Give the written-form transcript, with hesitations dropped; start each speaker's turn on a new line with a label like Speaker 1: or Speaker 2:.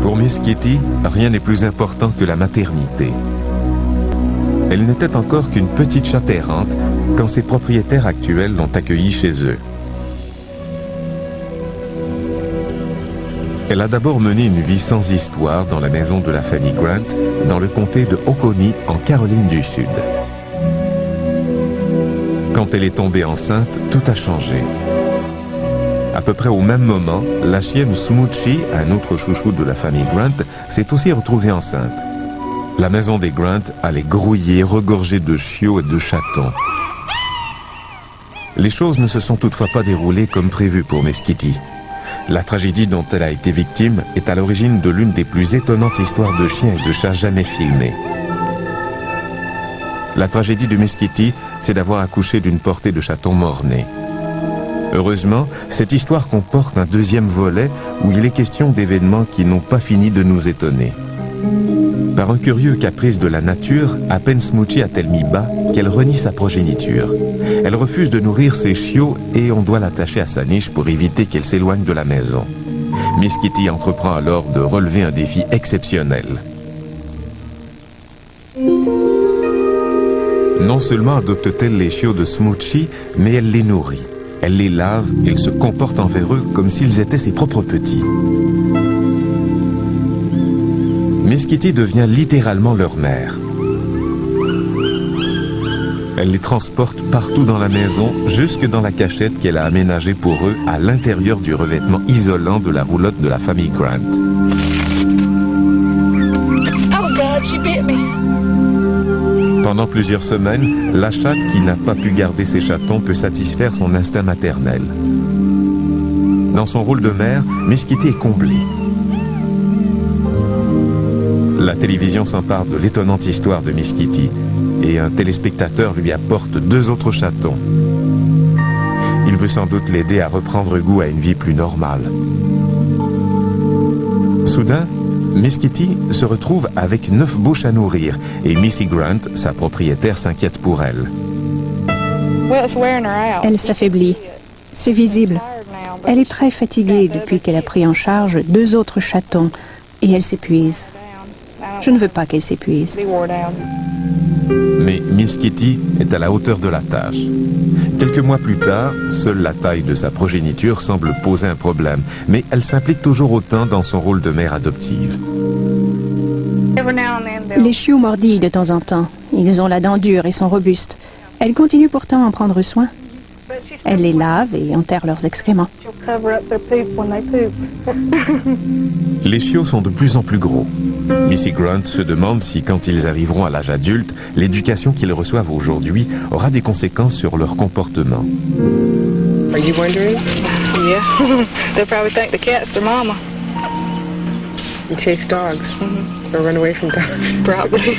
Speaker 1: Pour Miss Kitty, rien n'est plus important que la maternité. Elle n'était encore qu'une petite chatte errante quand ses propriétaires actuels l'ont accueillie chez eux. Elle a d'abord mené une vie sans histoire dans la maison de la famille Grant, dans le comté de Oconee, en Caroline du Sud. Quand elle est tombée enceinte, tout a changé. À peu près au même moment, la chienne Smoochie, un autre chouchou de la famille Grant, s'est aussi retrouvée enceinte. La maison des Grant allait grouiller, regorgée de chiots et de chatons. Les choses ne se sont toutefois pas déroulées comme prévu pour Miss Kitty. La tragédie dont elle a été victime est à l'origine de l'une des plus étonnantes histoires de chiens et de chats jamais filmées. La tragédie de Miss Kitty, c'est d'avoir accouché d'une portée de chatons mort-nés. Heureusement, cette histoire comporte un deuxième volet où il est question d'événements qui n'ont pas fini de nous étonner. Par un curieux caprice de la nature, à peine Smoochie a-t-elle mis bas qu'elle renie sa progéniture. Elle refuse de nourrir ses chiots et on doit l'attacher à sa niche pour éviter qu'elle s'éloigne de la maison. Miss Kitty entreprend alors de relever un défi exceptionnel. Non seulement adopte-t-elle les chiots de Smoochie, mais elle les nourrit. Elle les lave et se comporte envers eux comme s'ils étaient ses propres petits. Miss Kitty devient littéralement leur mère. Elle les transporte partout dans la maison, jusque dans la cachette qu'elle a aménagée pour eux à l'intérieur du revêtement isolant de la roulotte de la famille Grant.
Speaker 2: Oh God, she bit me.
Speaker 1: Pendant plusieurs semaines, la chatte qui n'a pas pu garder ses chatons peut satisfaire son instinct maternel. Dans son rôle de mère, Miss Kitty est comblée. La télévision s'empare de l'étonnante histoire de Miss Kitty et un téléspectateur lui apporte 2 autres chatons. Il veut sans doute l'aider à reprendre goût à une vie plus normale. Soudain, Miss Kitty se retrouve avec 9 bouches à nourrir et Missy Grant, sa propriétaire, s'inquiète pour elle.
Speaker 3: Elle s'affaiblit. C'est visible. Elle est très fatiguée depuis qu'elle a pris en charge 2 autres chatons et elle s'épuise. Je ne veux pas qu'elle s'épuise.
Speaker 1: Mais Miss Kitty est à la hauteur de la tâche. Quelques mois plus tard, seule la taille de sa progéniture semble poser un problème, mais elle s'implique toujours autant dans son rôle de mère adoptive.
Speaker 3: Les chiots mordillent de temps en temps. Ils ont la dent dure et sont robustes. Elle continue pourtant à en prendre soin. Elle les lave et enterre leurs excréments.
Speaker 1: Les chiots sont de plus en plus gros. Missy Grant se demande si, quand ils arriveront à l'âge adulte, l'éducation qu'ils reçoivent aujourd'hui aura des conséquences sur leur comportement.
Speaker 2: Are you wondering? Yeah. They'll probably think the cat's their mama. And chase dogs. Or run away from dogs. Probably.